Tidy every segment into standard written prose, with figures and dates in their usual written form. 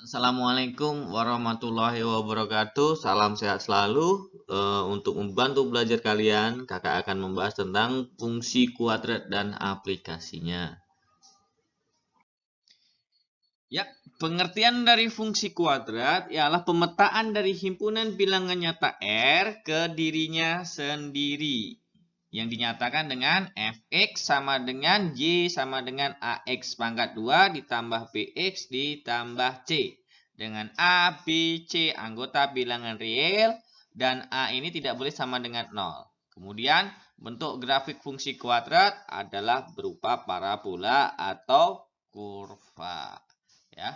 Assalamualaikum warahmatullahi wabarakatuh. Salam sehat selalu. Untuk membantu belajar kalian, kakak akan membahas tentang fungsi kuadrat dan aplikasinya. Ya, pengertian dari fungsi kuadrat ialah pemetaan dari himpunan bilangan nyata R ke dirinya sendiri. Yang dinyatakan dengan fx sama dengan y sama dengan ax pangkat 2 ditambah bx ditambah c. Dengan a, b, c anggota bilangan real dan a ini tidak boleh sama dengan 0. Kemudian bentuk grafik fungsi kuadrat adalah berupa parabola atau kurva. Ya.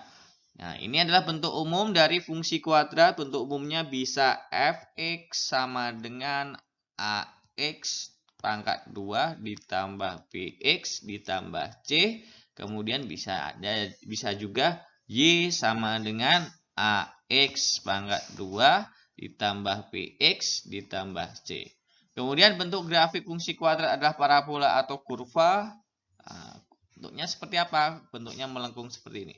Nah, ini adalah bentuk umum dari fungsi kuadrat. Bentuk umumnya bisa fx sama dengan ax pangkat 2 ditambah bx ditambah c. Kemudian bisa juga y sama dengan ax pangkat 2 ditambah bx ditambah c. Kemudian bentuk grafik fungsi kuadrat adalah parabola atau kurva. Nah, bentuknya seperti apa? Bentuknya melengkung seperti ini.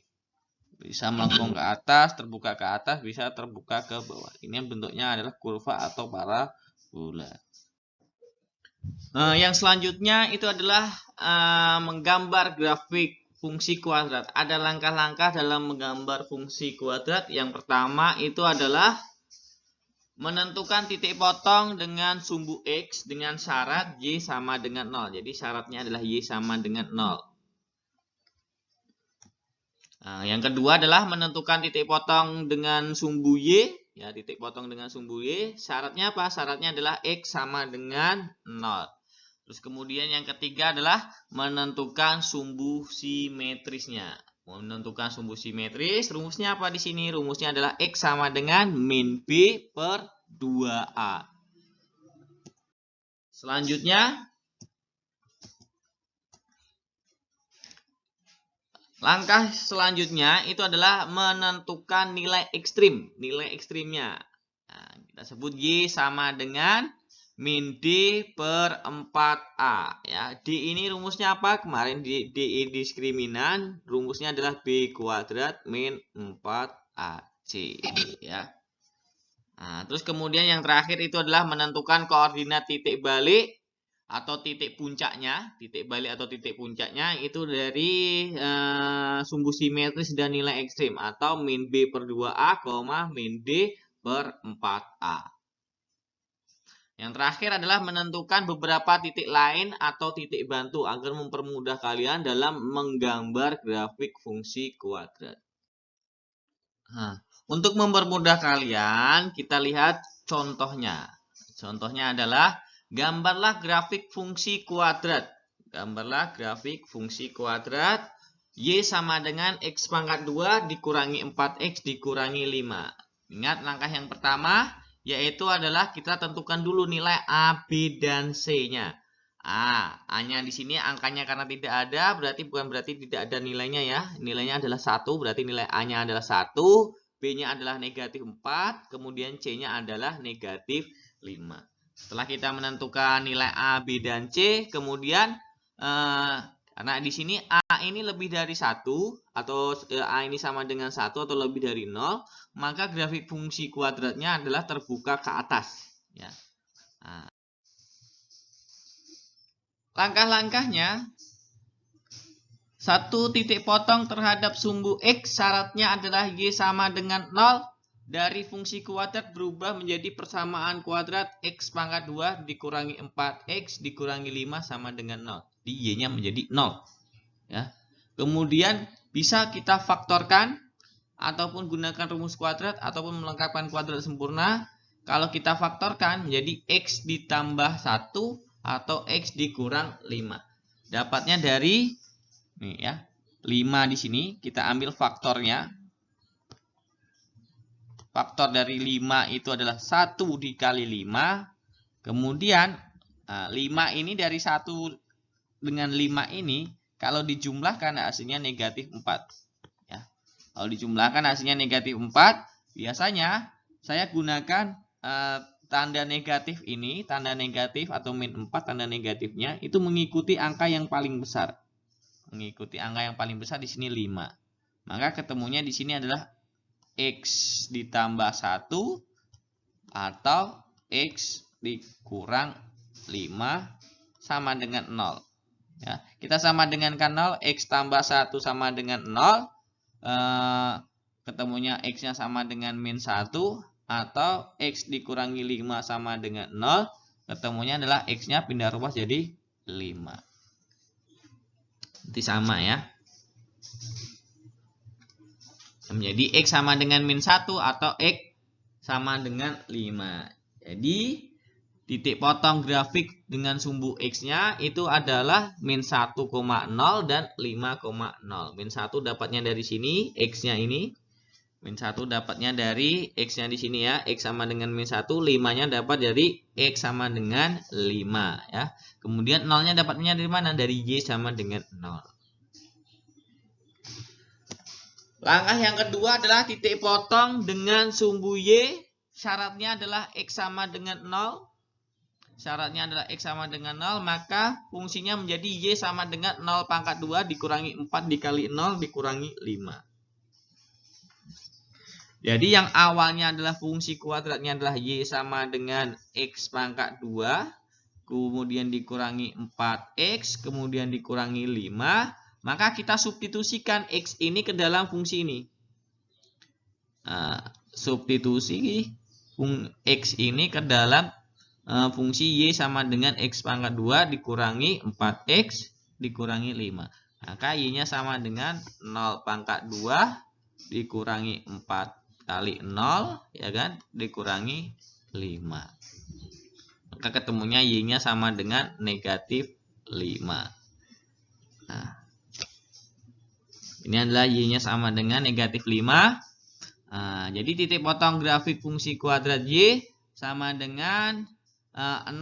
Bisa melengkung ke atas, terbuka ke atas, bisa terbuka ke bawah. Ini bentuknya adalah kurva atau parabola. Yang selanjutnya itu adalah menggambar grafik fungsi kuadrat. Ada langkah-langkah dalam menggambar fungsi kuadrat. Yang pertama itu adalah menentukan titik potong dengan sumbu X dengan syarat Y sama dengan 0. Jadi syaratnya adalah Y sama dengan 0. Nah, yang kedua adalah menentukan titik potong dengan sumbu Y. Ya, titik potong dengan sumbu Y. Syaratnya apa? Syaratnya adalah X sama dengan 0. Terus kemudian yang ketiga adalah menentukan sumbu simetrisnya. Menentukan sumbu simetris, rumusnya apa di sini? Rumusnya adalah X sama dengan min B per 2A. Selanjutnya, langkah selanjutnya itu adalah menentukan nilai ekstrim. Nilai ekstrimnya. Nah, kita sebut Y sama dengan min D per 4A. Ya, D ini rumusnya apa? Kemarin D diskriminan. Rumusnya adalah B kuadrat min 4AC. Ya. Nah, terus kemudian yang terakhir itu adalah menentukan koordinat titik balik atau titik puncaknya. Titik balik atau titik puncaknya itu dari sumbu simetris dan nilai ekstrim. Atau min B per 2A, min D per 4A. Yang terakhir adalah menentukan beberapa titik lain atau titik bantu agar mempermudah kalian dalam menggambar grafik fungsi kuadrat. Nah, untuk mempermudah kalian, kita lihat contohnya. Contohnya adalah gambarlah grafik fungsi kuadrat. Gambarlah grafik fungsi kuadrat. Y sama dengan X pangkat 2 dikurangi 4X dikurangi 5. Ingat langkah yang pertama, yaitu adalah kita tentukan dulu nilai A, B, dan C-nya. A-nya di sini angkanya karena tidak ada, bukan berarti tidak ada nilainya ya. Nilainya adalah 1, berarti nilai A-nya adalah 1, B-nya adalah negatif 4, kemudian C-nya adalah negatif 5. Setelah kita menentukan nilai A, B, dan C, kemudian karena di sini A ini lebih dari 1 atau A ini sama dengan 1 atau lebih dari 0, maka grafik fungsi kuadratnya adalah terbuka ke atas. Ya. Nah, langkah-langkahnya, satu titik potong terhadap sumbu X syaratnya adalah Y sama dengan 0. Dari fungsi kuadrat berubah menjadi persamaan kuadrat X pangkat 2 dikurangi 4X dikurangi 5 sama dengan 0. Di Y-nya menjadi 0. Ya. Kemudian bisa kita faktorkan ataupun gunakan rumus kuadrat ataupun melengkapkan kuadrat sempurna. Kalau kita faktorkan menjadi X ditambah 1 atau X dikurang 5. Dapatnya dari nih ya, 5 di sini kita ambil faktornya. Faktor dari 5 itu adalah 1 dikali 5. Kemudian 5 ini dari 1 dengan 5 ini kalau dijumlahkan hasilnya negatif 4. Ya. Kalau dijumlahkan hasilnya negatif 4, biasanya saya gunakan tanda negatif ini, tanda negatif atau min 4 tanda negatifnya itu mengikuti angka yang paling besar. Mengikuti angka yang paling besar di sini 5. Maka ketemunya di sini adalah X ditambah 1 atau X dikurang 5 sama dengan 0. Ya, kita sama dengankan 0, X tambah 1 sama dengan 0. Ketemunya X-nya sama dengan min 1 atau X dikurangi 5 sama dengan 0. Ketemunya adalah X-nya pindah ruas jadi 5. Nanti sama ya. Menjadi X sama dengan min 1 atau X sama dengan 5. Jadi titik potong grafik dengan sumbu X-nya itu adalah min 1,0 dan 5,0. Min 1 dapatnya dari sini, X-nya ini. Min 1 dapatnya dari X-nya di sini ya. X sama dengan min 1, 5-nya dapat dari X sama dengan 5 ya. Kemudian 0-nya dapatnya dari mana? Dari Y sama dengan 0. Langkah yang kedua adalah titik potong dengan sumbu Y. Syaratnya adalah X sama dengan 0. Syaratnya adalah X sama dengan 0. Maka fungsinya menjadi Y sama dengan 0 pangkat 2 dikurangi 4 dikali 0 dikurangi 5. Jadi yang awalnya adalah fungsi kuadratnya adalah Y sama dengan X pangkat 2. Kemudian dikurangi 4X. Kemudian dikurangi 5. Maka kita substitusikan X ini ke dalam fungsi ini. Nah, substitusi X ini ke dalam fungsi Y sama dengan X pangkat 2 dikurangi 4X dikurangi 5. Maka Y-nya sama dengan 0 pangkat 2 dikurangi 4 kali 0 ya kan dikurangi 5. Maka ketemunya Y-nya sama dengan negatif 5. Nah, ini adalah Y-nya sama dengan negatif 5. Nah, jadi titik potong grafik fungsi kuadrat Y sama dengan 0,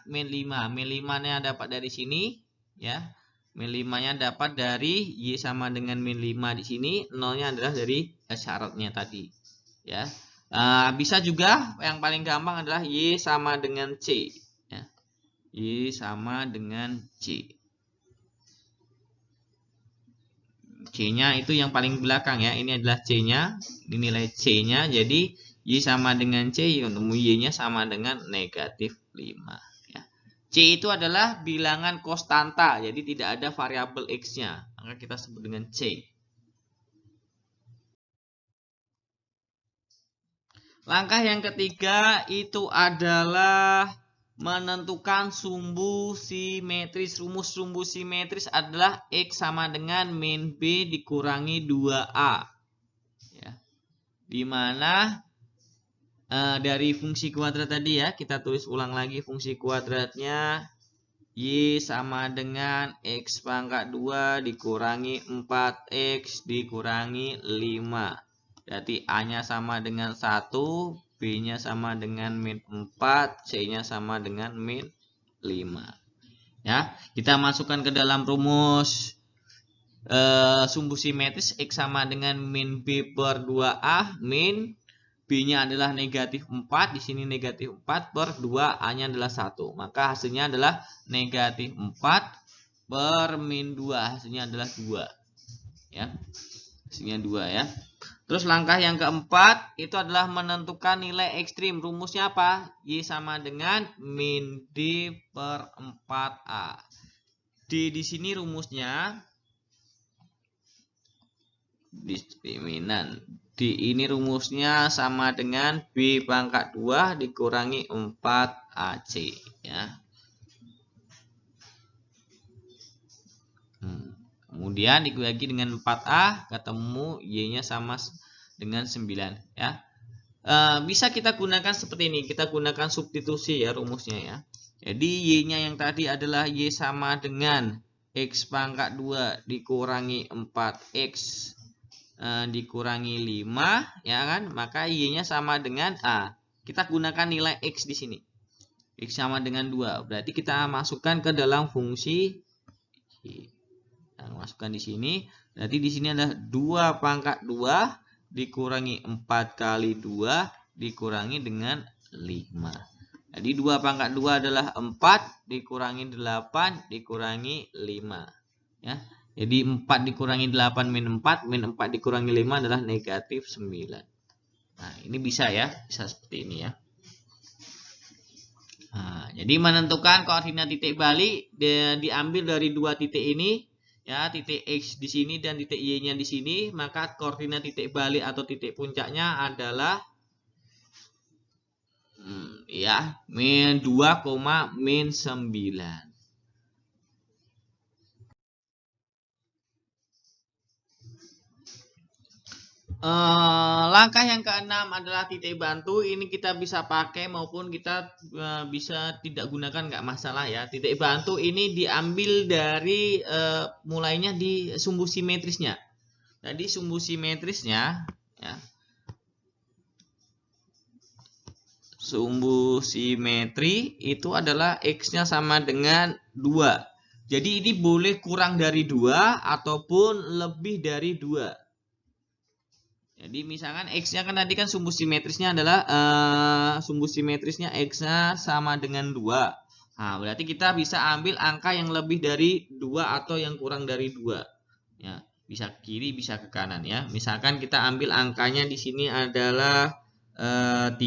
min 5. Min 5-nya dapat dari sini ya. Min 5-nya dapat dari Y sama dengan min 5 di sini. 0-nya adalah dari syaratnya tadi ya. Bisa juga yang paling gampang adalah Y sama dengan C ya. Y sama dengan C. C-nya itu yang paling belakang ya. Ini adalah C-nya. Ini nilai C-nya. Jadi Y sama dengan C, untuk Y-nya sama dengan negatif 5 ya. C itu adalah bilangan konstanta, jadi tidak ada variabel X-nya. Maka kita sebut dengan C. Langkah yang ketiga itu adalah menentukan sumbu simetris. Rumus sumbu simetris adalah X sama dengan min B dikurangi 2A. Ya. Dimana dari fungsi kuadrat tadi ya, kita tulis ulang lagi fungsi kuadratnya. Y sama dengan X pangkat 2 dikurangi 4X dikurangi 5. Berarti A-nya sama dengan 1, B-nya sama dengan min 4, C-nya sama dengan min 5. Ya, kita masukkan ke dalam rumus sumbu simetris X sama dengan min B per 2A, min B-nya adalah negatif 4, di sini negatif 4 per 2, A-nya adalah 1. Maka hasilnya adalah negatif 4 per min 2, hasilnya adalah 2. Ya, hasilnya 2 ya. Terus langkah yang keempat itu adalah menentukan nilai ekstrim. Rumusnya apa? Y sama dengan min D per 4A. D di sini rumusnya diskriminan. D ini rumusnya sama dengan B pangkat 2 dikurangi 4AC ya. Kemudian dibagi dengan 4A, ketemu Y-nya sama dengan 9 ya. Bisa kita gunakan seperti ini, kita gunakan substitusi ya rumusnya ya. Jadi Y-nya yang tadi adalah Y sama dengan X pangkat 2 dikurangi 4X dikurangi 5 ya kan, maka Y-nya sama dengan A. Kita gunakan nilai X di sini. X sama dengan 2. Berarti kita masukkan ke dalam fungsi Y. Nah, masukkan di sini. Berarti di sini adalah 2 pangkat 2 dikurangi 4 kali 2 dikurangi dengan 5. Jadi 2 pangkat 2 adalah 4 dikurangi 8 dikurangi 5 ya. Jadi 4 dikurangi 8 min 4, min 4 dikurangi 5 adalah negatif 9. Nah, ini bisa ya, bisa seperti ini ya. Nah, jadi menentukan koordinat titik balik diambil dari dua titik ini, ya, titik X di sini dan titik Y-nya di sini, maka koordinat titik balik atau titik puncaknya adalah ya, min 2, min 9. Langkah yang keenam adalah titik bantu. Ini kita bisa pakai maupun kita bisa tidak gunakan, nggak masalah ya. Titik bantu ini diambil dari mulainya di sumbu simetrisnya. Jadi sumbu simetrisnya ya. Sumbu simetri itu adalah X-nya sama dengan 2. Jadi ini boleh kurang dari 2 ataupun lebih dari 2. Jadi misalkan X-nya kan tadi kan sumbu simetrisnya adalah sumbu simetrisnya X-nya sama dengan 2. Nah, berarti kita bisa ambil angka yang lebih dari 2 atau yang kurang dari 2. Ya, bisa ke kiri, bisa ke kanan ya. Misalkan kita ambil angkanya di sini adalah 3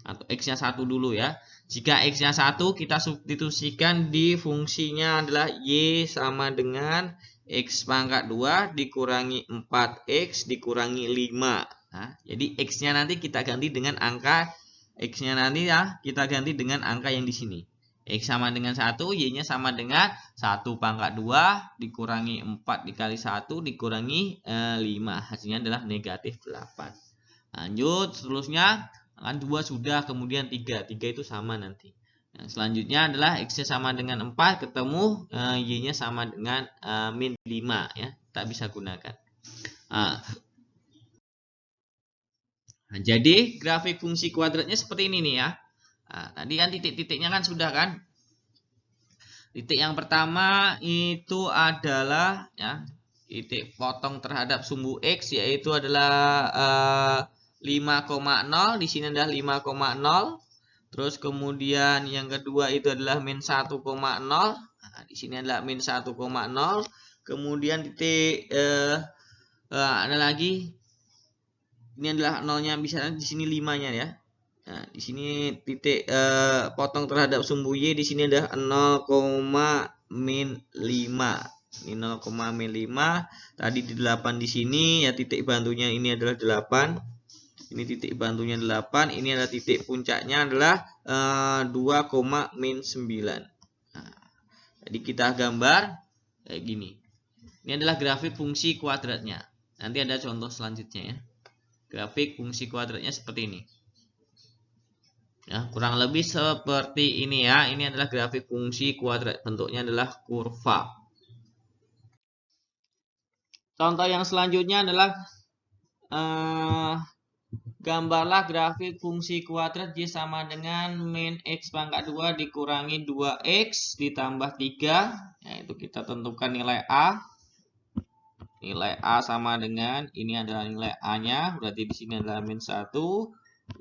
atau X-nya 1 dulu ya. Jika X-nya 1 kita substitusikan di fungsinya adalah Y sama dengan X pangkat 2 dikurangi 4X dikurangi 5. Nah, jadi X-nya nanti kita ganti dengan angka X-nya nanti ya, kita ganti dengan angka yang di sini. X sama dengan 1, Y-nya sama dengan 1 pangkat 2 dikurangi 4 dikali 1 dikurangi 5. Hasilnya adalah negatif 8. Lanjut, seterusnya kan 2 sudah, kemudian 3. 3 itu sama nanti. Yang selanjutnya adalah X-nya sama dengan 4, ketemu Y-nya sama dengan min 5 ya. Tak bisa gunakan. Nah, jadi grafik fungsi kuadratnya seperti ini nih ya. Nah, tadi kan titik-titiknya kan sudah kan. Titik yang pertama itu adalah ya, titik potong terhadap sumbu X yaitu adalah 5,0. Di sini adalah 5,0. Terus kemudian yang kedua itu adalah min 1,0. Nah, di sini adalah min 1,0. Kemudian titik ada lagi. Ini adalah nolnya, bisa di sini 5-nya ya. Nah, di sini titik potong terhadap sumbu Y di sini adalah 0,min 5. Ini 0,min 5. Tadi di 8 di sini ya, titik bantunya ini adalah 8. Ini titik bantunya 8, ini adalah titik puncaknya adalah 2,min 9. Nah, jadi kita gambar kayak gini. Ini adalah grafik fungsi kuadratnya. Nanti ada contoh selanjutnya ya. Grafik fungsi kuadratnya seperti ini. Ya, kurang lebih seperti ini ya. Ini adalah grafik fungsi kuadrat. Bentuknya adalah kurva. Contoh yang selanjutnya adalah gambarlah grafik fungsi kuadrat Y sama dengan min X pangkat 2 dikurangi 2X ditambah 3. Yaitu kita tentukan nilai A. Nilai A sama dengan, ini adalah nilai A-nya. Berarti di sini adalah min 1.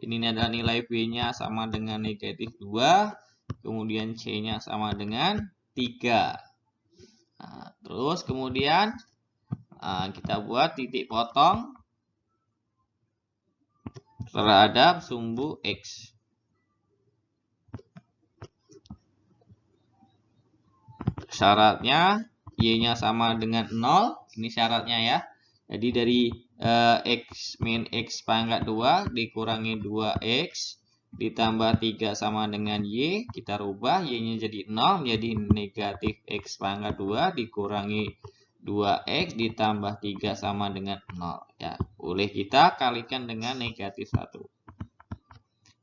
Ini adalah nilai B-nya sama dengan negatif 2. Kemudian C-nya sama dengan 3. Nah, terus kemudian kita buat titik potong terhadap sumbu X. Syaratnya Y-nya sama dengan 0. Ini syaratnya ya. Jadi dari X min X pangkat 2 dikurangi 2X ditambah 3 sama dengan Y. Kita rubah Y-nya jadi 0 menjadi negatif X pangkat 2 dikurangi 2X ditambah 3 sama dengan 0 ya. Boleh kita kalikan dengan negatif 1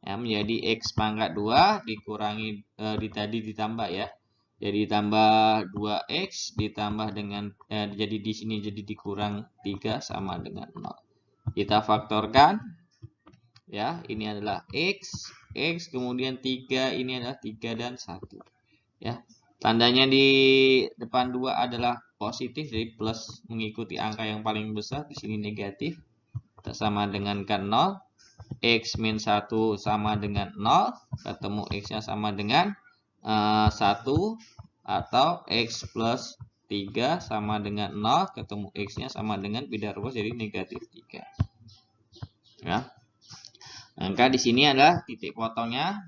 ya, menjadi X pangkat 2 dikurangi tadi ditambah ya, jadi tambah 2X ditambah dengan jadi di sini jadi dikurang 3 sama dengan 0. Kita faktorkan ya, ini adalah X kemudian 3, ini adalah 3 dan 1 ya. Tandanya di depan 2 adalah positif, jadi plus mengikuti angka yang paling besar. Di sini negatif, kita sama dengan kan 0. X min 1 sama dengan 0, ketemu X-nya sama dengan 1 atau X plus 3 sama dengan 0, ketemu X-nya sama dengan beda ruas jadi negatif 3. Ya. Maka di sini ada titik potongnya.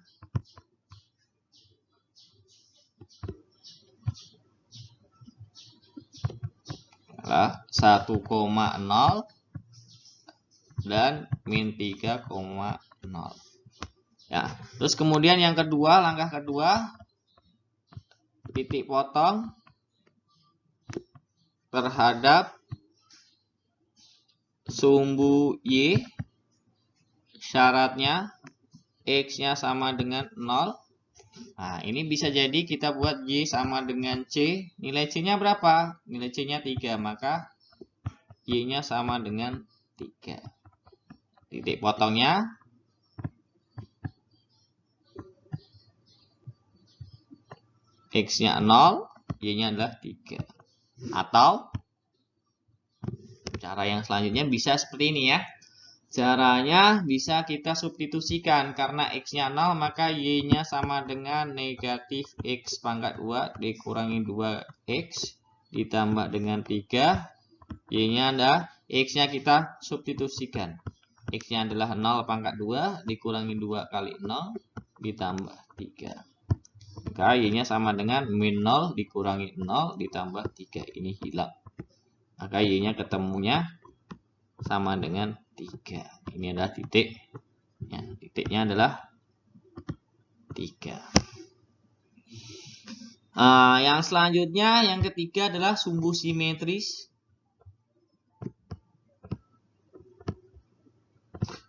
Adalah 1,0 dan min 3,0. Ya, terus kemudian yang kedua, langkah kedua, titik potong terhadap sumbu Y, syaratnya X-nya sama dengan 0. Nah, ini bisa jadi kita buat Y sama dengan C. Nilai C-nya berapa? Nilai C-nya 3, maka Y-nya sama dengan 3. Titik potongnya X-nya 0, Y-nya adalah 3. Atau cara yang selanjutnya bisa seperti ini ya. Caranya bisa kita substitusikan. Karena X-nya 0, maka Y-nya sama dengan negatif X pangkat 2 dikurangi 2X ditambah dengan 3. Y-nya adalah X-nya kita substitusikan. X-nya adalah 0 pangkat 2 dikurangi 2 kali 0 ditambah 3. Maka Y-nya sama dengan min 0 dikurangi 0 ditambah 3. Ini hilang. Maka Y-nya ketemunya sama dengan 3. Ini adalah titik. Ya, titiknya adalah 3. Yang selanjutnya, yang ketiga adalah sumbu simetris.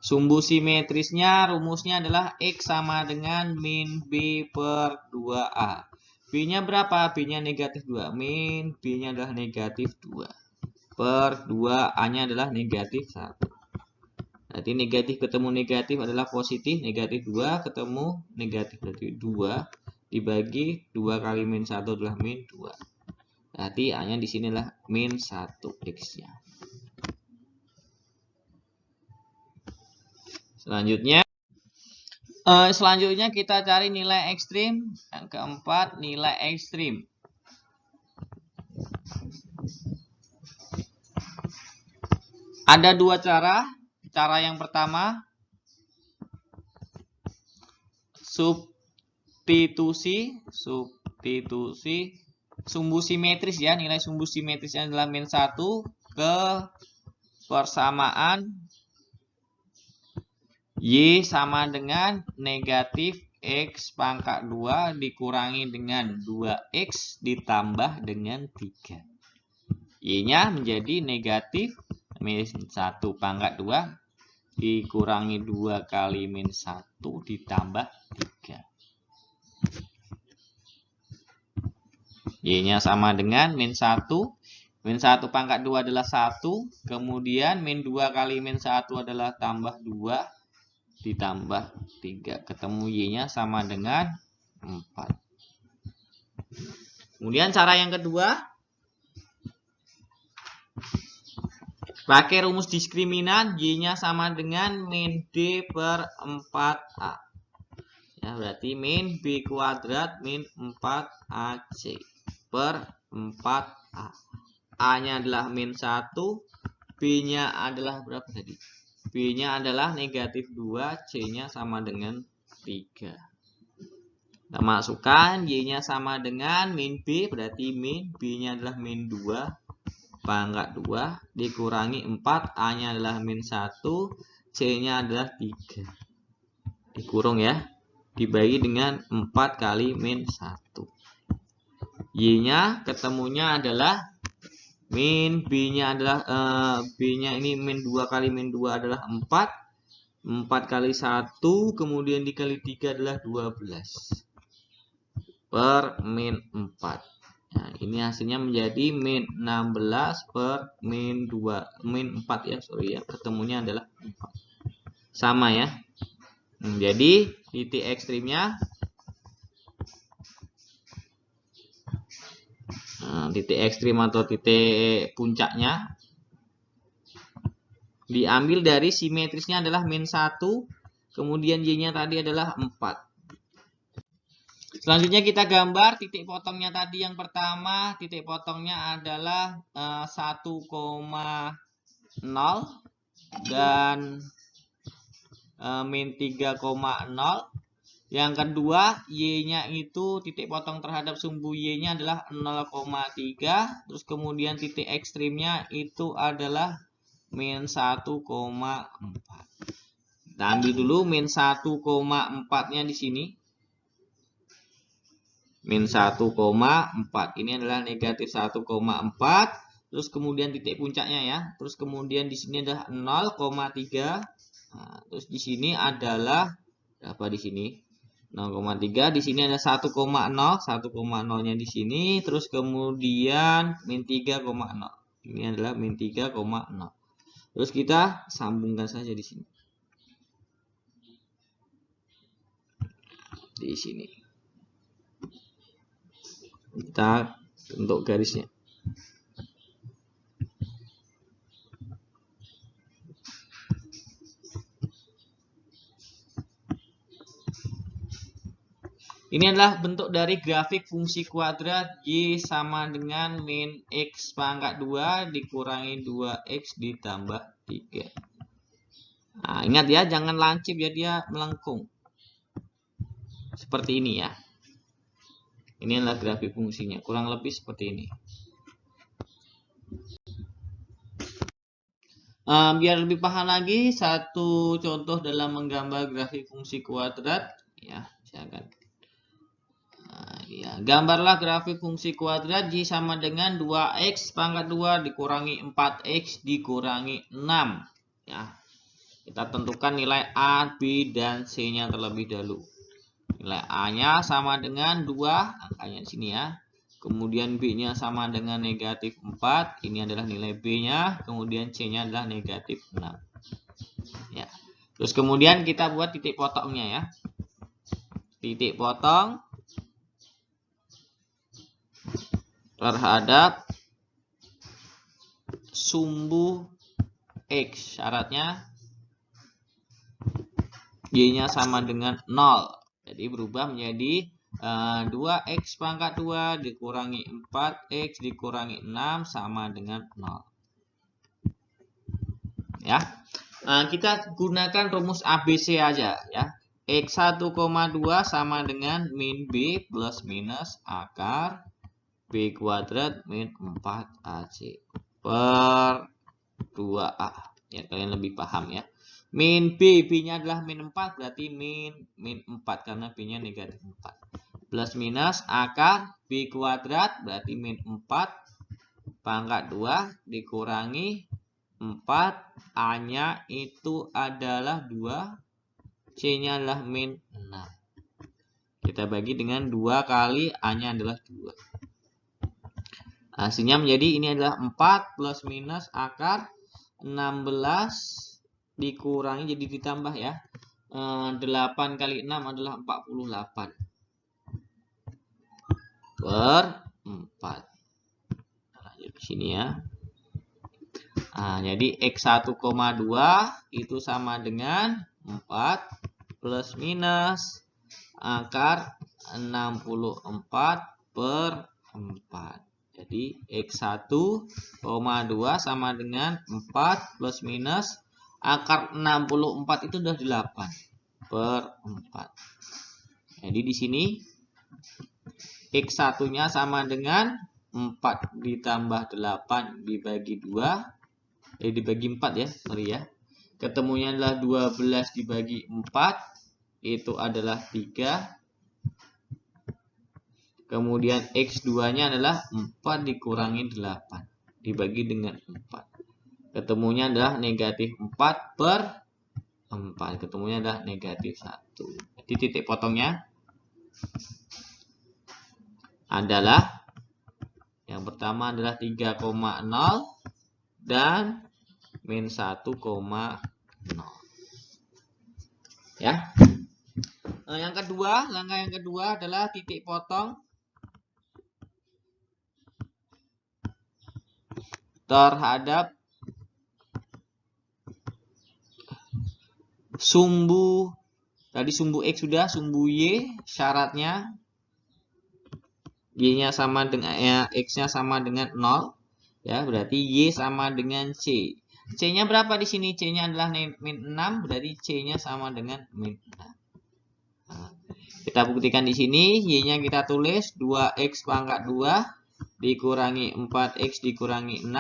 Sumbu simetrisnya rumusnya adalah X sama dengan min B per 2A. B-nya berapa? B-nya negatif 2. Min B-nya adalah negatif 2. Per 2A-nya adalah negatif 1. Berarti negatif ketemu negatif adalah positif. Negatif 2 ketemu negatif. Berarti 2 dibagi 2 kali min 1 adalah min 2. Berarti A-nya di sini adalah min 1 X-nya. Selanjutnya kita cari nilai ekstrim. Yang keempat, nilai ekstrim. Ada dua cara. Cara yang pertama, substitusi sumbu simetris ya. Nilai sumbu simetrisnya adalah min 1 ke persamaan Y sama dengan negatif X pangkat 2 dikurangi dengan 2X ditambah dengan 3. Y-nya menjadi negatif min 1 pangkat 2 dikurangi 2 kali min 1 ditambah 3. Y-nya sama dengan min 1. Min 1 pangkat 2 adalah 1. Kemudian min 2 kali min 1 adalah tambah 2. Ditambah 3. Ketemu Y-nya sama dengan 4. Kemudian cara yang kedua, pakai rumus diskriminan. Y-nya sama dengan min D per 4A. Ya, berarti min B kuadrat min 4AC per 4A. A-nya adalah min 1. B-nya adalah berapa tadi? B-nya adalah negatif 2, C-nya sama dengan 3. Kita masukkan, Y-nya sama dengan min B, berarti min B-nya adalah min 2 pangkat 2 dikurangi 4, A-nya adalah min 1, C-nya adalah 3. Dikurung ya, dibagi dengan 4 kali min 1. Y-nya ketemunya adalah min B-nya adalah B-nya ini min 2 kali min 2 adalah 4. 4 kali 1 kemudian dikali 3 adalah 12 per min 4. Nah, ini hasilnya menjadi min 16 per min 2 min 4 ya, sorry ya, ketemunya adalah 4. Sama ya. Jadi titik ekstrimnya titik ekstrim atau titik puncaknya diambil dari simetrisnya adalah min 1, kemudian Y-nya tadi adalah 4. Selanjutnya kita gambar titik potongnya tadi. Yang pertama titik potongnya adalah 1,0 dan min 3,0. Yang kedua, Y-nya itu titik potong terhadap sumbu Y-nya adalah 0,3. Terus kemudian titik ekstrimnya itu adalah min 1,4. Kita ambil dulu min 1,4-nya di sini. Min 1,4. Ini adalah negatif 1,4. Terus kemudian titik puncaknya ya. Terus kemudian di sini adalah 0,3. Nah, terus di sini adalah berapa di sini? 0,3. Di sini ada 1,0. 1,0-nya di sini. Terus kemudian min 3,0. Ini adalah min 3,0. Terus kita sambungkan saja di sini. Di sini. Kita bentuk garisnya. Ini adalah bentuk dari grafik fungsi kuadrat Y sama dengan min X pangkat 2 dikurangi 2X ditambah 3. Nah, ingat ya, jangan lancip ya, dia melengkung. Seperti ini ya. Ini adalah grafik fungsinya, kurang lebih seperti ini. Biar lebih paham lagi, satu contoh dalam menggambar grafik fungsi kuadrat. Ya, silakan. Ya, gambarlah grafik fungsi kuadrat Y sama dengan 2X pangkat 2 dikurangi 4X dikurangi 6. Ya, kita tentukan nilai A, B, dan C-nya terlebih dahulu. Nilai A-nya sama dengan 2, angkanya di sini ya. Kemudian B-nya sama dengan negatif 4, ini adalah nilai B-nya. Kemudian C-nya adalah negatif 6. Ya. Terus kemudian kita buat titik potongnya ya. Titik potong terhadap sumbu X. Syaratnya Y-nya sama dengan 0. Jadi berubah menjadi 2X pangkat 2 dikurangi 4X dikurangi 6 sama dengan 0. Ya. Kita gunakan rumus ABC aja ya. X 1,2 sama dengan min B plus minus akar B kuadrat min 4AC per 2A. Ya, kalian lebih paham ya. Min B, B-nya adalah min 4, berarti min 4 karena B-nya negatif 4. Plus minus akar B kuadrat, berarti min 4 pangkat 2 dikurangi 4. A-nya itu adalah 2. C-nya adalah min 6. Kita bagi dengan 2 kali A-nya adalah 2. Hasilnya menjadi ini adalah 4 plus minus akar 16 dikurangi jadi ditambah ya. 8 kali 6 adalah 48 per 4. Lanjut ke sini ya. Jadi X 1,2 itu sama dengan 4 plus minus akar 64 per 4. Jadi X 1,2 sama dengan 4 plus minus akar 64 itu udah 8 per 4. Jadi di sini X 1-nya sama dengan 4 ditambah 8 dibagi 2. Dibagi 4 ya, sorry ya. Ketemunya adalah 12 dibagi 4. Itu adalah 3. Kemudian X2-nya adalah 4 dikurangi 8 dibagi dengan 4. Ketemunya adalah negatif 4 per 4. Ketemunya adalah negatif 1. Jadi titik potongnya adalah yang pertama adalah 3,0 dan min 1,0. Ya. Yang kedua, langkah yang kedua adalah titik potong terhadap sumbu, tadi sumbu X sudah, sumbu Y syaratnya Y-nya sama dengan X-nya sama dengan 0. Ya, berarti Y sama dengan C. C-nya berapa di sini? C-nya adalah min 6, berarti C-nya sama dengan min 6. Nah, kita buktikan di sini, Y-nya kita tulis 2X pangkat 2 dikurangi 4X dikurangi 6.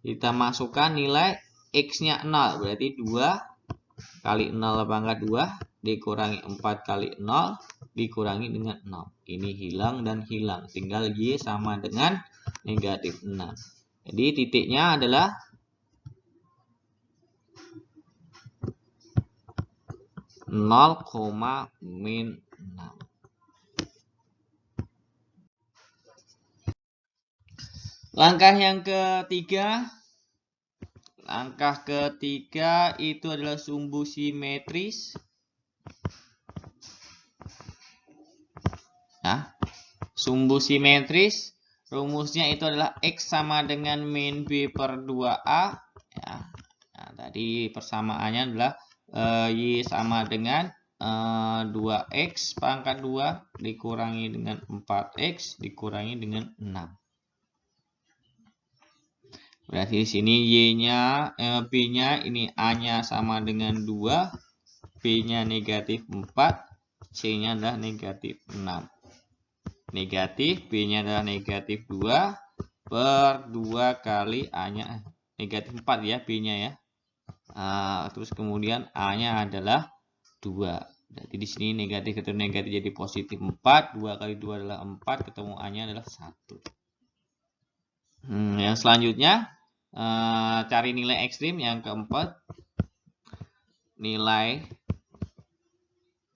Kita masukkan nilai X-nya 0, berarti 2 kali 0 pangkat 2 dikurangi 4 kali 0 dikurangi dengan 0. Ini hilang dan hilang. Tinggal Y sama dengan negatif 6. Jadi titiknya adalah min 6. Langkah yang ketiga. Langkah ketiga itu adalah sumbu simetris. Nah, sumbu simetris rumusnya itu adalah X sama dengan min B per 2A. Ya. Nah, tadi persamaannya adalah Y sama dengan 2X pangkat 2 dikurangi dengan 4X dikurangi dengan 6. Berarti di sini Y-nya, B-nya ini A-nya sama dengan 2, B-nya negatif 4, C-nya adalah negatif 6. Negatif, B-nya adalah negatif 2 per 2 kali A-nya, negatif 4 ya, B-nya ya. Terus kemudian A-nya adalah 2. Berarti di sini negatif ketemu negatif jadi positif 4, 2 kali 2 adalah 4, ketemu A-nya adalah 1. Yang selanjutnya, cari nilai ekstrim yang keempat. Nilai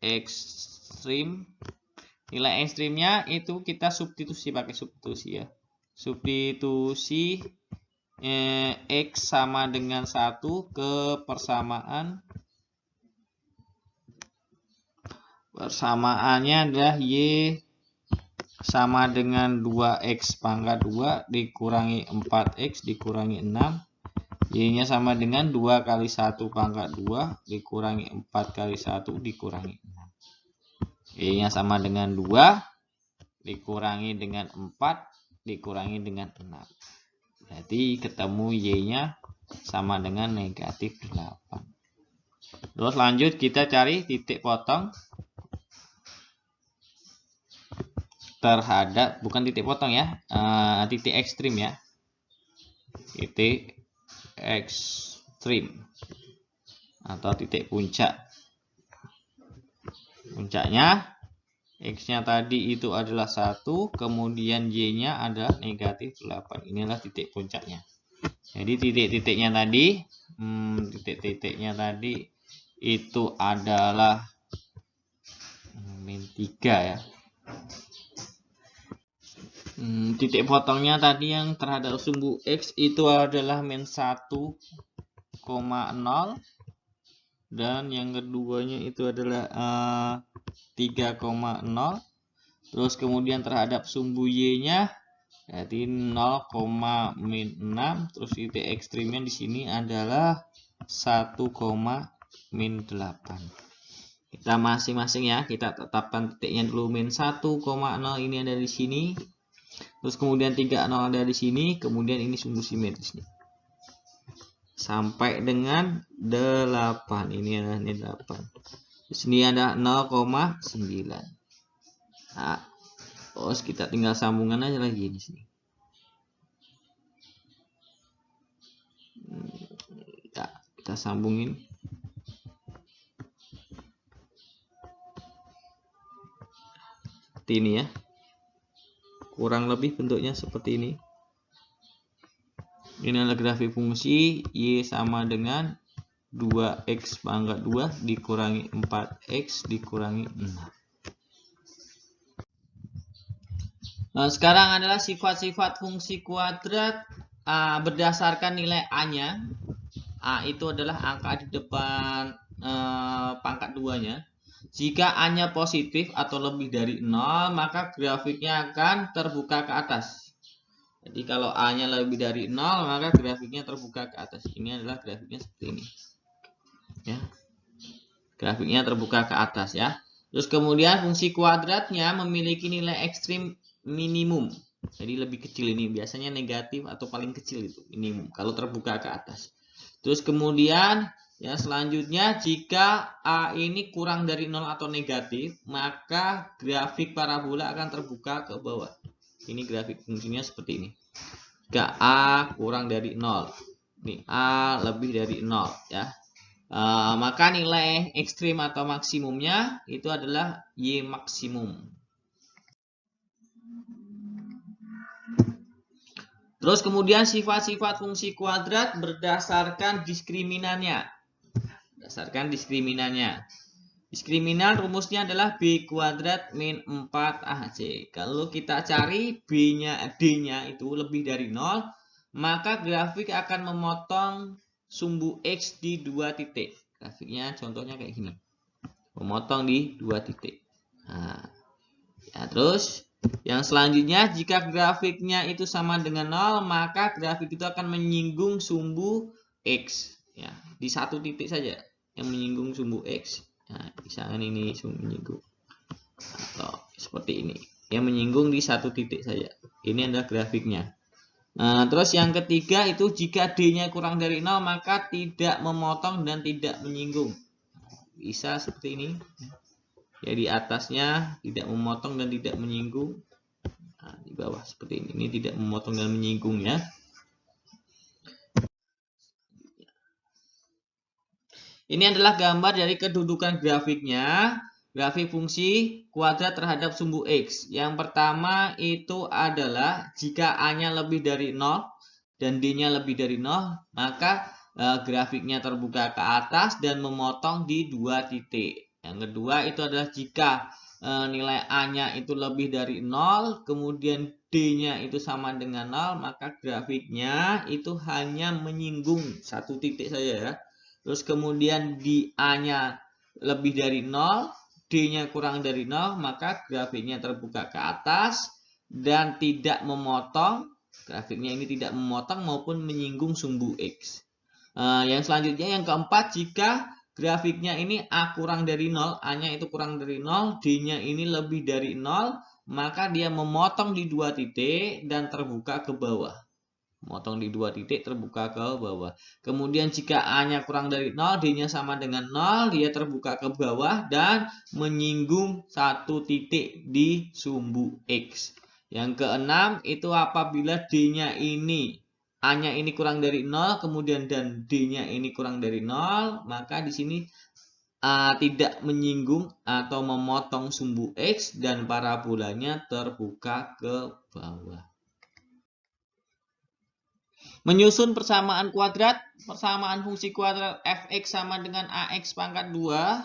ekstrim. Nilai ekstrimnya itu kita substitusi pakai substitusi ya. Substitusi X sama dengan 1 ke persamaan. Persamaannya adalah Y sama dengan 2X pangkat 2 dikurangi 4X dikurangi 6. Y-nya sama dengan 2 kali 1 pangkat 2 dikurangi 4 kali 1 dikurangi 6. Y-nya sama dengan 2 dikurangi dengan 4 dikurangi dengan 6. Berarti ketemu Y-nya sama dengan negatif 8. Terus lanjut kita cari titik potong terhadap, bukan titik potong ya, titik ekstrim ya. Titik ekstrim atau titik puncak. Puncaknya X-nya tadi itu adalah 1, kemudian Y-nya adalah negatif 8. Inilah titik puncaknya. Jadi titik-titiknya tadi, itu adalah min 3 ya. Titik potongnya tadi yang terhadap sumbu X itu adalah min 1,0, dan yang keduanya itu adalah 3,0. Terus kemudian terhadap sumbu Y-nya jadi 0, min 6. Terus titik ekstrimnya di sini adalah 1, min 8. Kita masing-masing ya, kita tetapkan titiknya dulu. Min 1,0 ini ada di sini. Terus kemudian 3,0 ada di sini, kemudian ini sumbu simetrisnya. Sampai dengan 8. Ini adalah 8. Di sini ada 0,9. Nah, terus kita tinggal sambungan aja lagi di sini. Ya, kita sambungin. Seperti ini ya. Kurang lebih bentuknya seperti ini. Ini adalah grafik fungsi Y sama dengan 2X pangkat 2 dikurangi 4X dikurangi 6. Nah, sekarang adalah sifat-sifat fungsi kuadrat berdasarkan nilai A-nya. A itu adalah angka di depan pangkat 2-nya. Jika A-nya positif atau lebih dari 0, maka grafiknya akan terbuka ke atas. Jadi kalau A-nya lebih dari 0, maka grafiknya terbuka ke atas. Ini adalah grafiknya seperti ini. Ya. Grafiknya terbuka ke atas ya. Terus kemudian fungsi kuadratnya memiliki nilai ekstrim minimum. Jadi lebih kecil ini, biasanya negatif atau paling kecil itu minimum kalau terbuka ke atas. Terus kemudian yang selanjutnya, jika A ini kurang dari 0 atau negatif, maka grafik parabola akan terbuka ke bawah. Ini grafik fungsinya seperti ini. Jika A kurang dari 0, ini A lebih dari 0 ya. Maka nilai ekstrim atau maksimumnya itu adalah Y maksimum. Terus kemudian sifat-sifat fungsi kuadrat berdasarkan diskriminannya. Diskriminan rumusnya adalah B kuadrat min 4AC. Kalau kita cari D-nya itu lebih dari 0, maka grafik akan memotong sumbu X di 2 titik. Grafiknya contohnya kayak gini. Memotong di 2 titik. Nah, ya, terus yang selanjutnya, jika grafiknya itu sama dengan 0, maka grafik itu akan menyinggung sumbu X. Ya, di 1 titik saja yang menyinggung sumbu X. Nah, misalkan ini sumbu menyinggung. Atau seperti ini. Yang menyinggung di 1 titik saja. Ini adalah grafiknya. Nah, terus yang ketiga itu jika D-nya kurang dari 0, maka tidak memotong dan tidak menyinggung. Bisa seperti ini. Ya, di atasnya tidak memotong dan tidak menyinggung. Nah, di bawah seperti ini. Ini tidak memotong dan menyinggung ya. Ini adalah gambar dari kedudukan grafiknya. Grafik fungsi kuadrat terhadap sumbu X. Yang pertama itu adalah jika A-nya lebih dari 0 dan D-nya lebih dari 0, maka grafiknya terbuka ke atas dan memotong di 2 titik. Yang kedua itu adalah jika nilai A-nya itu lebih dari 0, kemudian D-nya itu sama dengan 0, maka grafiknya itu hanya menyinggung 1 titik saja ya. Terus kemudian di A-nya lebih dari 0, D-nya kurang dari 0, maka grafiknya terbuka ke atas dan tidak memotong. Grafiknya ini tidak memotong maupun menyinggung sumbu X. Yang selanjutnya yang keempat, jika grafiknya ini A kurang dari 0, A-nya itu kurang dari 0, D-nya ini lebih dari 0, maka dia memotong di 2 titik dan terbuka ke bawah. Memotong di 2 titik terbuka ke bawah. Kemudian jika A-nya kurang dari 0, D-nya sama dengan 0, dia terbuka ke bawah dan menyinggung 1 titik di sumbu X. Yang keenam itu apabila D-nya ini, A-nya ini kurang dari 0, kemudian dan D-nya ini kurang dari 0, maka di sini tidak menyinggung atau memotong sumbu X dan parabolanya terbuka ke bawah. Menyusun persamaan kuadrat, persamaan fungsi kuadrat fx sama dengan ax pangkat 2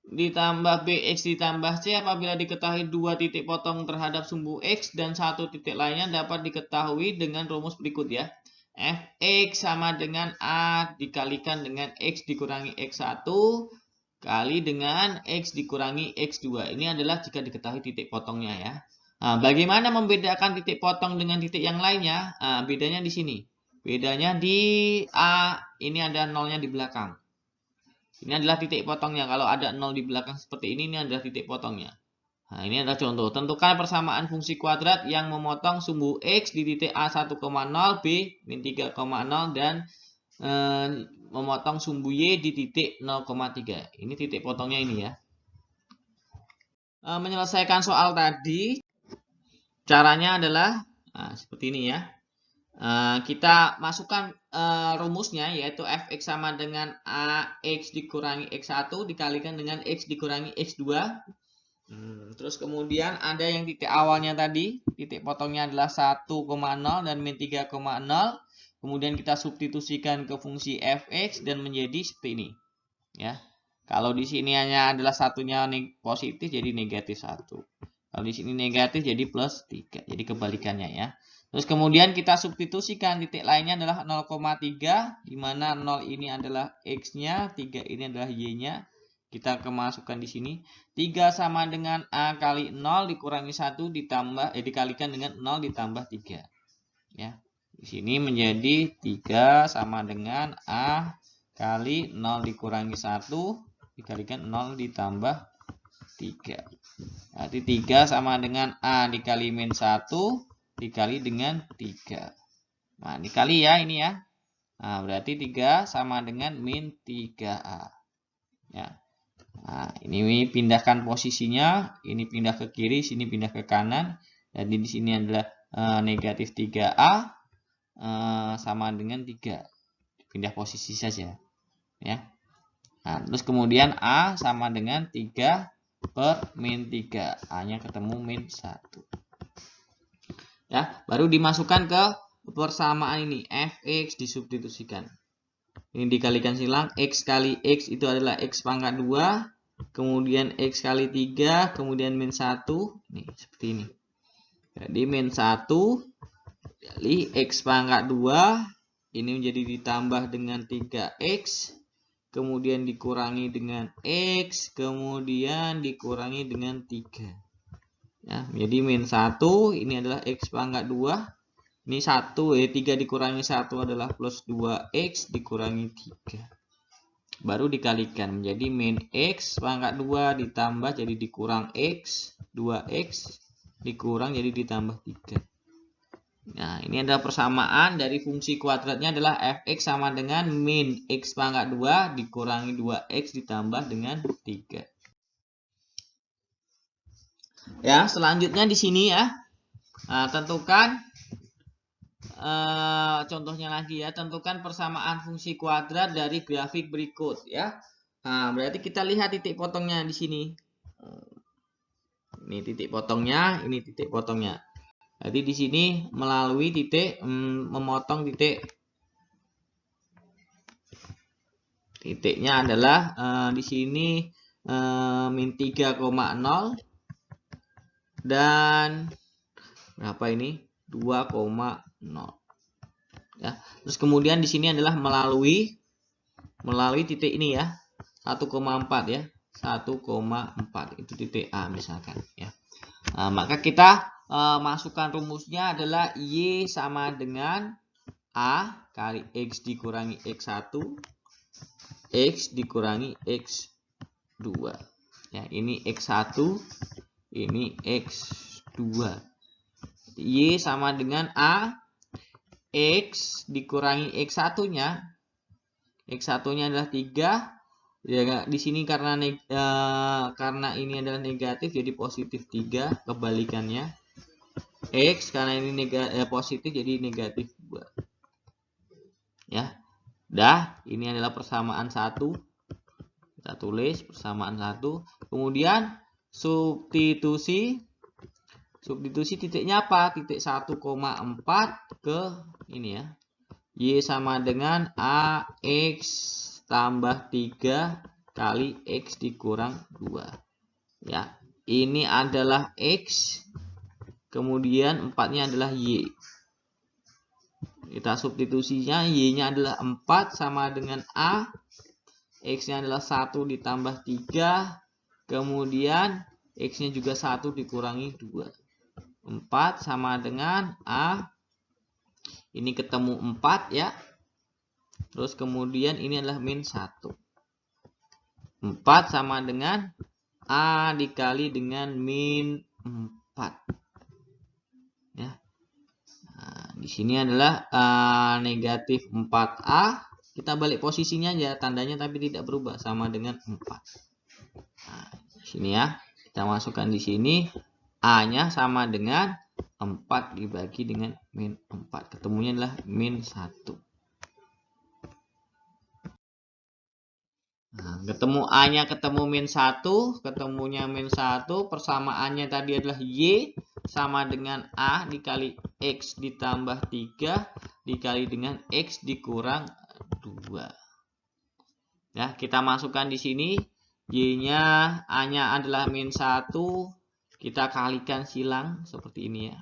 ditambah bx ditambah c apabila diketahui 2 titik potong terhadap sumbu x dan 1 titik lainnya dapat diketahui dengan rumus berikut ya. Fx sama dengan a dikalikan dengan x dikurangi x1 kali dengan x dikurangi x2. Ini adalah jika diketahui titik potongnya ya. Nah, bagaimana membedakan titik potong dengan titik yang lainnya? Nah, bedanya di sini. Bedanya di A, ini ada nolnya di belakang. Ini adalah titik potongnya. Kalau ada nol di belakang seperti ini adalah titik potongnya. Nah, ini adalah contoh. Tentukan persamaan fungsi kuadrat yang memotong sumbu X di titik A 1,0, B min 3,0, dan memotong sumbu Y di titik 0,3. Ini titik potongnya ini ya. Menyelesaikan soal tadi, caranya adalah seperti ini ya. Kita masukkan rumusnya yaitu fx sama dengan ax dikurangi x1 dikalikan dengan x dikurangi x2. Terus kemudian ada yang titik awalnya tadi, titik potongnya adalah 1,0 dan min 3,0. Kemudian kita substitusikan ke fungsi fx dan menjadi seperti ini. Ya. Kalau di sini hanya adalah satunya positif jadi negatif 1. Kalau di sini negatif jadi plus 3. Jadi kebalikannya ya. Terus kemudian kita substitusikan titik lainnya adalah 0,3 di mana 0 ini adalah x-nya, 3 ini adalah y-nya. Kita kemasukkan di sini. 3 sama dengan a kali 0 dikurangi 1 ditambah dikalikan dengan 0 ditambah 3. Ya. Di sini menjadi 3 sama dengan a kali 0 dikurangi 1 dikalikan 0 ditambah 3. Berarti 3 sama dengan A dikali min 1 dikali dengan 3. Nah, dikali ya ini ya. Nah, berarti 3 sama dengan min 3A. Ya. Nah, ini pindahkan posisinya, ini pindah ke kiri, sini pindah ke kanan. Jadi di sini adalah negatif 3A sama dengan 3. Pindah posisi saja. Ya. Nah, terus kemudian A sama dengan 3 per min 3. A-nya ketemu min 1. Ya, baru dimasukkan ke persamaan ini. Fx disubstitusikan. Ini dikalikan silang. X kali X itu adalah X pangkat 2. Kemudian X kali 3. Kemudian min 1. Nih, seperti ini. Jadi min 1 kali X pangkat 2. Ini menjadi ditambah dengan 3X. Kemudian dikurangi dengan X, kemudian dikurangi dengan 3. Ya, jadi min 1, ini adalah X pangkat 2. Ini 1, 3 dikurangi 1 adalah plus 2X dikurangi 3. Baru dikalikan menjadi min X pangkat 2 ditambah jadi dikurang X, 2X dikurang jadi ditambah 3. Nah, ini adalah persamaan dari fungsi kuadratnya adalah fx sama dengan min x pangkat 2 dikurangi 2x ditambah dengan 3. Ya, selanjutnya di sini ya. Nah, tentukan contohnya lagi ya, tentukan persamaan fungsi kuadrat dari grafik berikut ya. Nah, berarti kita lihat titik potongnya di sini. Ini titik potongnya, ini titik potongnya. Jadi di sini melalui titik memotong titiknya adalah di sini min 3,0 dan berapa ini 2,0 ya. Terus kemudian di sini adalah melalui titik ini ya 1,4 ya 1,4 itu titik A misalkan ya. Nah, maka kita masukkan rumusnya adalah Y sama dengan A kali X dikurangi X1 X dikurangi X2 ya, ini X1 ini X2. Y sama dengan A X dikurangi X1 nya adalah 3 ya, di sini karena ini adalah negatif jadi positif 3, kebalikannya X karena ini positif jadi negatif 2 ya. Dah, ini adalah persamaan 1. Kita tulis persamaan 1. Kemudian substitusi titiknya apa? Titik 1,4 ke ini ya. Y sama dengan AX tambah 3 kali X dikurang 2 ya. Ini adalah X, kemudian 4-nya adalah Y. Kita substitusinya, Y-nya adalah 4 sama dengan A, X-nya adalah 1 ditambah 3, kemudian X-nya juga 1 dikurangi 2. 4 sama dengan A, ini ketemu 4 ya. Terus kemudian ini adalah min 1. 4 sama dengan A dikali dengan min 4. Ya. Nah, di sini adalah negatif 4A. Kita balik posisinya aja, tandanya tapi tidak berubah, sama dengan 4. Nah, di sini ya. Kita masukkan di sini. A-nya sama dengan 4 dibagi dengan min 4. Ketemunya adalah min 1. Nah, ketemu A-nya ketemu min 1, ketemunya min 1, persamaannya tadi adalah Y sama dengan A dikali X ditambah 3 dikali dengan X dikurang 2. Ya, kita masukkan di sini Y-nya, A-nya adalah min 1, kita kalikan silang seperti ini ya.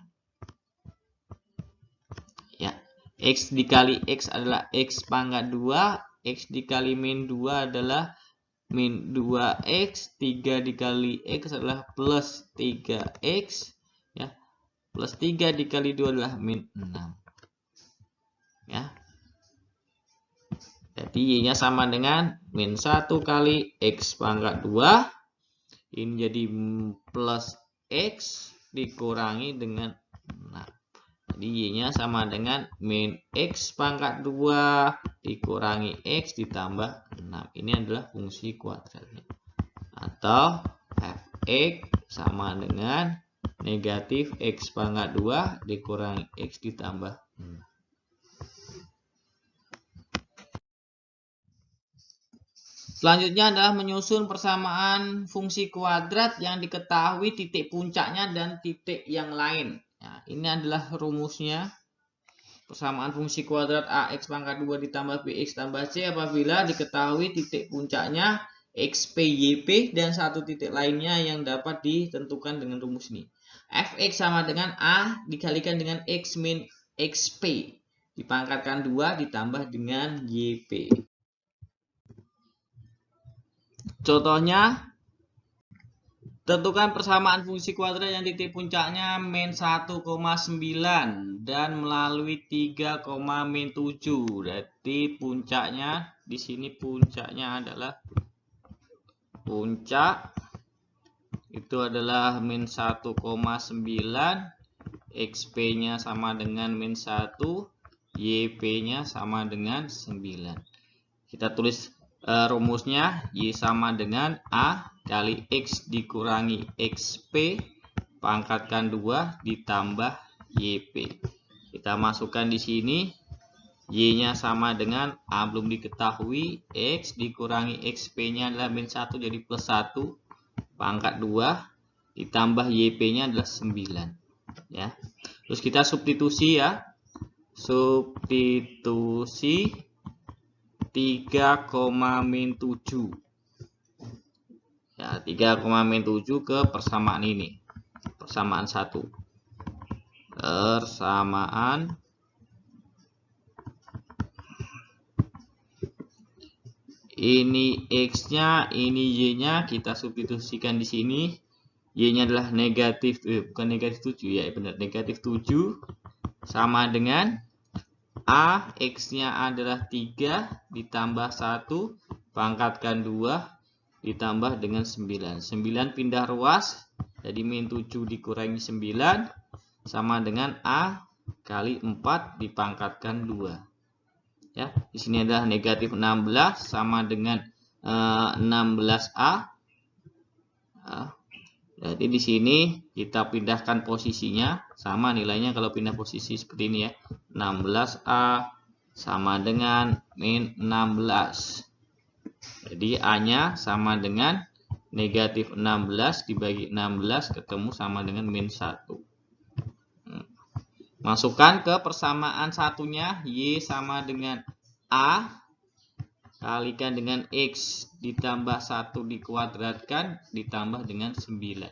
Ya, X dikali X adalah X pangkat 2, X dikali min 2 adalah min 2X, 3 dikali X adalah plus 3X, ya. Plus 3 dikali 2 adalah min 6. Ya. Jadi Y-nya sama dengan min 1 kali X pangkat 2 Ini jadi plus X dikurangi dengan 6. Jadi Y-nya sama dengan min X pangkat 2 dikurangi X ditambah 6. Ini adalah fungsi kuadratnya. Atau Fx sama dengan negatif X pangkat 2 dikurangi X ditambah 6. Selanjutnya adalah menyusun persamaan fungsi kuadrat yang diketahui titik puncaknya dan titik yang lain. Nah, ini adalah rumusnya. Persamaan fungsi kuadrat AX pangkat 2 ditambah BX tambah C apabila diketahui titik puncaknya XP, YP, dan satu titik lainnya yang dapat ditentukan dengan rumus ini. Fx sama dengan A dikalikan dengan X min XP dipangkatkan 2 ditambah dengan YP. Contohnya, tentukan persamaan fungsi kuadrat yang titik puncaknya min 1,9 dan melalui 3, min 7. Berarti puncaknya di sini puncaknya adalah puncak itu adalah min 1,9, XP-nya sama dengan min 1, YP-nya sama dengan 9. Kita tulis rumusnya, Y sama dengan A kali X dikurangi XP pangkatkan 2 ditambah YP. Kita masukkan di sini, Y-nya sama dengan A belum diketahui, X dikurangi XP-nya adalah min 1 jadi plus 1 pangkat 2 ditambah YP-nya adalah 9. Ya. Terus kita substitusi ya. Substitusi 3, min 7. Ya, 3, min 7 ke persamaan ini. Persamaan 1. Persamaan ini X-nya, ini Y-nya kita substitusikan di sini. Y-nya adalah negatif, bukan negatif 7 ya, benar, negatif 7 sama dengan A, X-nya adalah 3 ditambah 1 pangkatkan 2 ditambah dengan 9. 9 pindah ruas jadi min 7 dikurangi 9 sama dengan A kali 4 dipangkatkan 2. Ya, di sini adalah negatif 16 sama dengan 16A. Jadi di sini kita pindahkan posisinya, sama nilainya kalau pindah posisi seperti ini ya. 16A sama dengan min 16. Jadi A-nya sama dengan negatif 16 dibagi 16 ketemu sama dengan min 1. Masukkan ke persamaan satunya, Y sama dengan A kalikan dengan X ditambah 1 dikuadratkan ditambah dengan 9.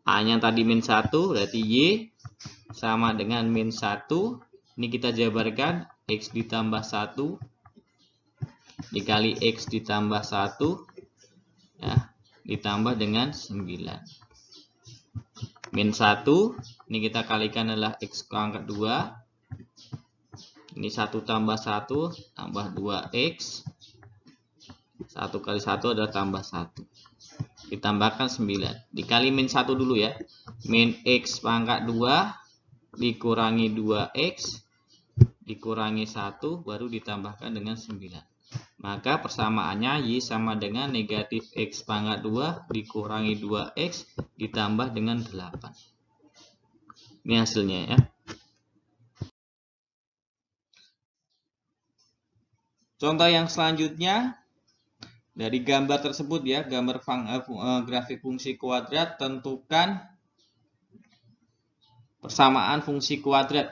A-nya tadi min 1 berarti Y sama dengan min 1. Ini kita jabarkan X ditambah 1 dikali X ditambah 1 ya, ditambah dengan 9. Min 1 ini kita kalikan adalah X pangkat 2. Ini 1 tambah 1 tambah 2X. 1 kali 1 adalah tambah 1. Ditambahkan 9. Dikali min 1 dulu ya. Min X pangkat 2 dikurangi 2X dikurangi 1 baru ditambahkan dengan 9. Maka persamaannya Y sama dengan negatif X pangkat 2 dikurangi 2X ditambah dengan 8. Ini hasilnya ya. Contoh yang selanjutnya, dari gambar tersebut ya, gambar grafik fungsi kuadrat, tentukan persamaan fungsi kuadrat.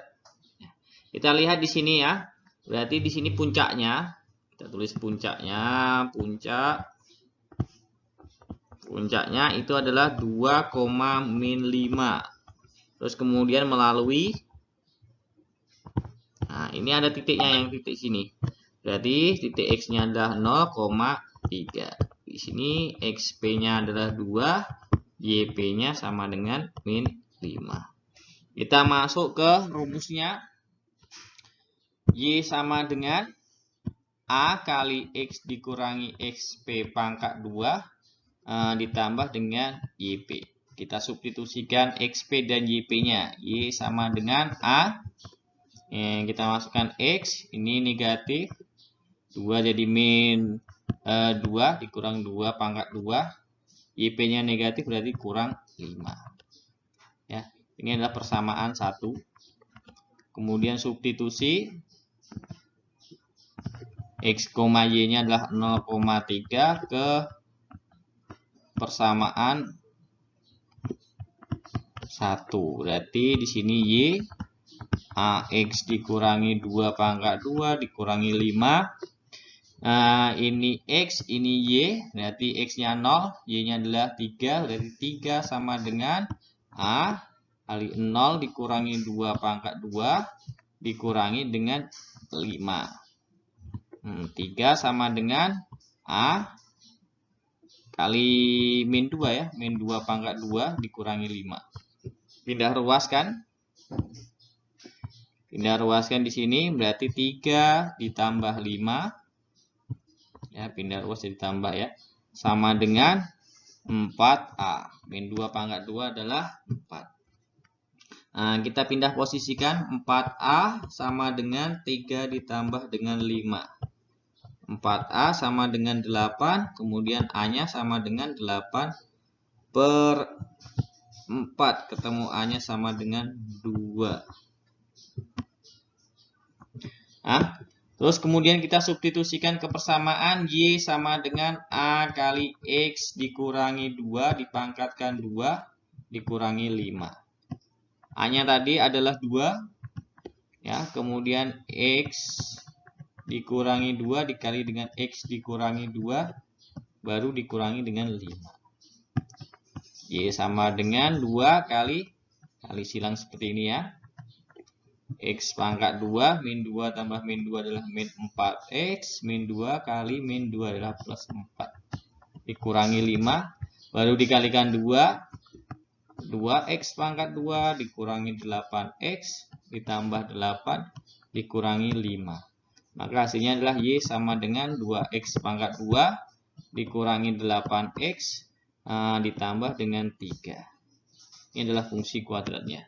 Kita lihat di sini ya, berarti di sini puncaknya, kita tulis puncaknya, puncaknya itu adalah 2, min 5. Terus kemudian melalui, nah ini ada titiknya yang titik sini. Berarti titik X-nya adalah 0,3. Di sini XP-nya adalah 2, YP-nya sama dengan min 5. Kita masuk ke rumusnya. Y sama dengan A kali X dikurangi XP pangkat 2 ditambah dengan YP. Kita substitusikan XP dan YP-nya. Y sama dengan A. Kita masukkan X, ini negatif. 2 jadi min 2 dikurang 2 pangkat 2. YP-nya negatif berarti kurang 5. Ya, ini adalah persamaan 1. Kemudian substitusi. X, Y-nya adalah 0,3 ke persamaan 1. Berarti di sini Y AX dikurangi 2 pangkat 2 dikurangi 5. Ini X, ini Y. Berarti X-nya 0, Y-nya adalah 3. Berarti 3 sama dengan A kali 0 dikurangi 2 pangkat 2 dikurangi dengan 5. 3 sama dengan A kali min 2 ya. Min 2 pangkat 2 dikurangi 5. Pindah ruas kan? Pindah ruaskan di sini berarti 3 ditambah 5. Ya, pindah ruas ditambah ya. Sama dengan 4A. Min 2 pangkat 2 adalah 4. Kita pindah posisikan 4A sama dengan 3 ditambah dengan 5. 4A sama dengan 8, kemudian A-nya sama dengan 8/4. Ketemu A-nya sama dengan 2. Terus kemudian kita substitusikan ke persamaan Y sama dengan A kali X dikurangi 2 dipangkatkan 2 dikurangi 5. A-nya tadi adalah 2. Ya, kemudian X dikurangi 2 dikali dengan X dikurangi 2 baru dikurangi dengan 5. Y sama dengan 2 kali silang seperti ini ya. X pangkat 2 min 2 tambah min 2 adalah min 4X. Min 2 kali min 2 adalah plus 4. Dikurangi 5 baru dikalikan 2. 2X pangkat 2 dikurangi 8X ditambah 8 dikurangi 5. Maka hasilnya adalah Y sama dengan 2X pangkat 2 dikurangi 8X ditambah dengan 3. Ini adalah fungsi kuadratnya.